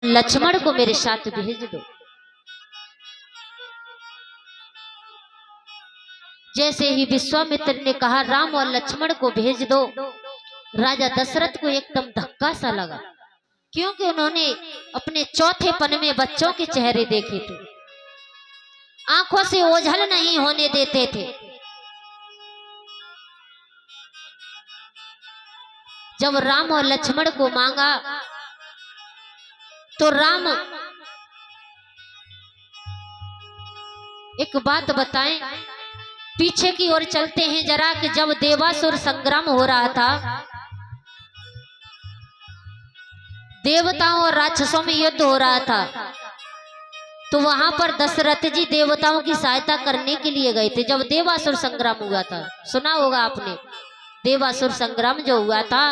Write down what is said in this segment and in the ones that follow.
लक्ष्मण को मेरे साथ भेज दो। जैसे ही विश्वामित्र ने कहा राम और लक्ष्मण को भेज दो, राजा दशरथ को एकदम धक्का सा लगा, क्योंकि उन्होंने अपने चौथे पन में बच्चों के चेहरे देखे थे, आंखों से ओझल नहीं होने देते थे। जब राम और लक्ष्मण को मांगा तो राम, एक बात बताएं, पीछे की ओर चलते हैं जरा, कि जब देवासुर संग्राम हो रहा था, देवताओं और राक्षसों में युद्ध हो रहा था, तो वहां पर दशरथ जी देवताओं की सहायता करने के लिए गए थे। जब देवासुर संग्राम हुआ था, सुना होगा आपने, देवासुर संग्राम जो हुआ था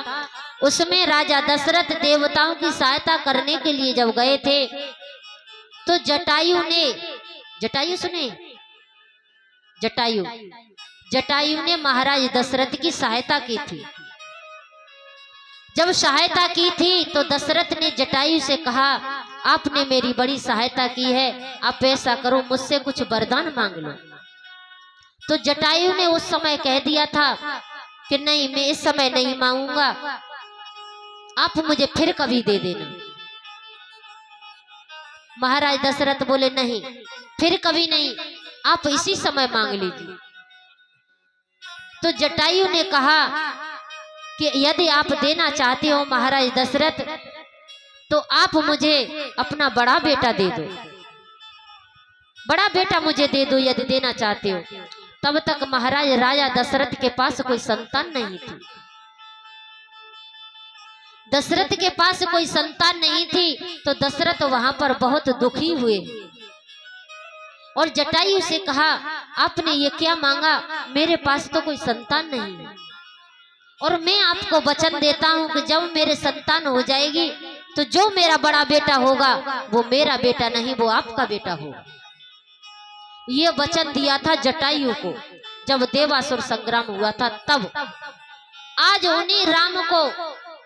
उसमें राजा दशरथ देवताओं की सहायता करने के लिए जब गए थे, तो जटायु ने, जटायु सुने, जटायु ने महाराज दशरथ की सहायता की थी। जब सहायता की थी तो दशरथ ने जटायु से कहा, आपने मेरी बड़ी सहायता की है, आप ऐसा करो मुझसे कुछ वरदान मांग लो। तो जटायु ने उस समय कह दिया था कि नहीं, मैं इस समय नहीं मांगूंगा, आप मुझे फिर कभी दे देना। महाराज दशरथ बोले नहीं, फिर कभी नहीं, आप इसी समय मांग लीजिए। तो जटायु ने कहा कि यदि आप देना चाहते हो महाराज दशरथ, तो आप मुझे अपना बड़ा बेटा दे दो, बड़ा बेटा मुझे दे दो यदि देना चाहते हो। तब तक महाराज राजा दशरथ के पास कोई संतान नहीं थी, दशरथ के पास कोई संतान नहीं थी, तो दशरथ वहां पर बहुत दुखी हुए और जटायु से कहा, आपने ये क्या मांगा, मेरे पास तो कोई संतान नहीं है, और मैं आपको वचन देता हूं कि जब मेरे संतान हो जाएगी तो जो मेरा बड़ा बेटा होगा वो मेरा बेटा नहीं, वो आपका बेटा होगा। ये वचन दिया था जटायु को जब देवासुर संग्राम हुआ था तब। आज उन्हीं राम को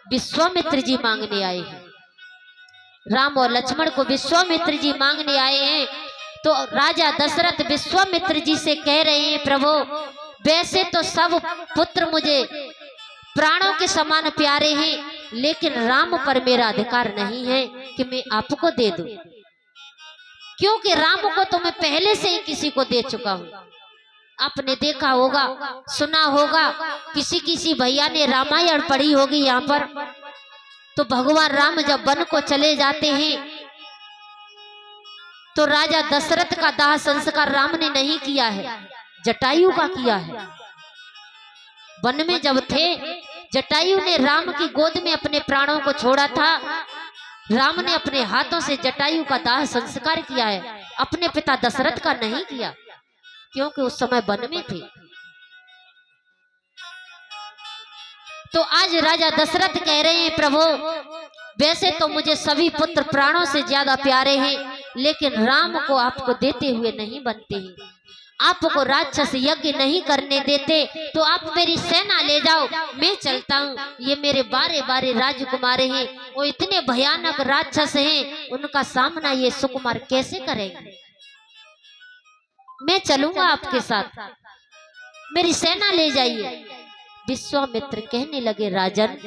विश्वामित्र जी मांगने आए हैं, राम और लक्ष्मण को विश्वामित्र जी मांगने आए हैं। तो राजा दशरथ विश्वामित्र जी से कह रहे हैं, प्रभु वैसे तो सब पुत्र मुझे प्राणों के समान प्यारे हैं, लेकिन राम पर मेरा अधिकार नहीं है कि मैं आपको दे दूं, क्योंकि राम को तो मैं पहले से ही किसी को दे चुका हूं। आपने देखा होगा, सुना होगा, किसी किसी भैया ने रामायण पढ़ी होगी यहाँ पर, तो भगवान राम जब वन को चले जाते हैं तो राजा दशरथ का दाह संस्कार राम ने नहीं किया है, जटायु का किया है। वन में जब थे, जटायु ने राम की गोद में अपने प्राणों को छोड़ा था, राम ने अपने हाथों से जटायु का दाह संस्कार किया है, अपने पिता दशरथ का नहीं किया, क्योंकि उस समय वन में थे। तो आज राजा दशरथ कह रहे हैं, प्रभु वैसे तो मुझे सभी पुत्र प्राणों से ज्यादा प्यारे हैं, लेकिन राम को आपको देते हुए नहीं बनते हैं, आपको राक्षस यज्ञ नहीं करने देते, तो आप मेरी सेना ले जाओ, मैं चलता हूँ। ये मेरे बारे बारे राजकुमार हैं, वो इतने भयानक राक्षस हैं, उनका सामना ये सुकुमार कैसे करेंगे, मैं चलूंगा आपके साथ, मेरी सेना ले जाइए। विश्वामित्र कहने लगे, राजन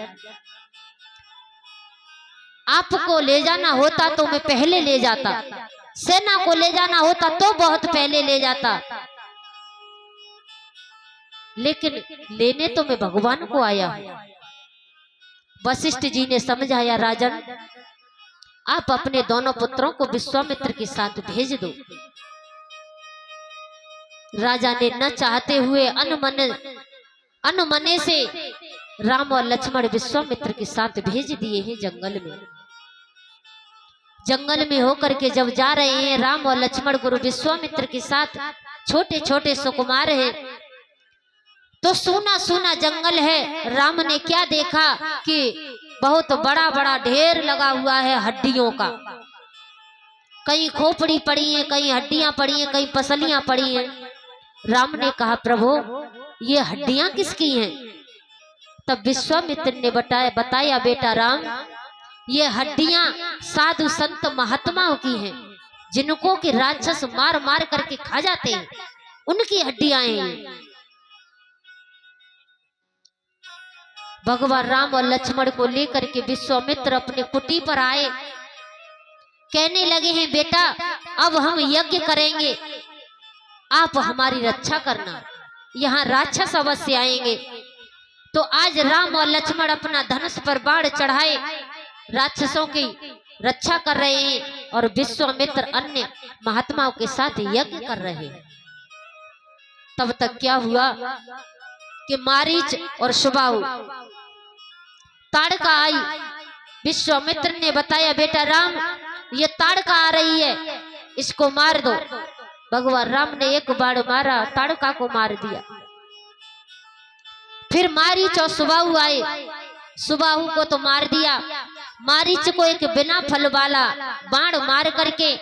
आपको ले जाना होता तो मैं पहले ले जाता, सेना को ले जाना होता तो बहुत पहले ले जाता, लेकिन लेने तो मैं भगवान को आया हूं। वशिष्ठ जी ने समझाया, राजन आप अपने दोनों पुत्रों को विश्वामित्र के साथ भेज दो। राजा ने न चाहते हुए अनमने से राम और लक्ष्मण विश्वामित्र के साथ भेज दिए हैं जंगल में। जंगल में होकर के जब जा रहे हैं राम और लक्ष्मण गुरु विश्वामित्र के साथ, छोटे छोटे सुकुमार हैं, तो सूना सूना जंगल है। राम ने क्या देखा कि बहुत बड़ा बड़ा ढेर लगा हुआ है हड्डियों का, कहीं खोपड़ी पड़ी है, कहीं हड्डियां पड़ी हैं, कहीं पसलियां पड़ी हैं। राम ने कहा, प्रभु ये हड्डियां किसकी हैं? तब विश्वामित्र ने बताया, बेटा राम ये हड्डियां साधु संत महात्माओं की हैं, जिनको के राक्षस मार मार करके खा जाते हैं, उनकी हड्डियां हैं। भगवान राम और लक्ष्मण को लेकर के विश्वामित्र अपने कुटी पर आए। कहने लगे हैं, बेटा अब हम यज्ञ करेंगे, आप हमारी रक्षा करना, यहाँ राक्षस अवश्य आएंगे। तो आज राम और लक्ष्मण अपना धनुष पर बाण चढ़ाए राक्षसों की रक्षा कर रहे हैं, और विश्वामित्र अन्य महात्माओं के साथ यज्ञ कर रहे हैं। तब तक क्या हुआ कि मारीच और सुबाहु ताड़का आई। विश्वामित्र ने बताया, बेटा राम ये ताड़का आ रही है, इसको मार दो। भगवान राम ने एक बाण मारा, ताड़का को मार दिया। फिर मारीच और सुबाहु आए, सुबाहु को तो मार दिया। मारीच को एक बिना फल वाला बाण मार करके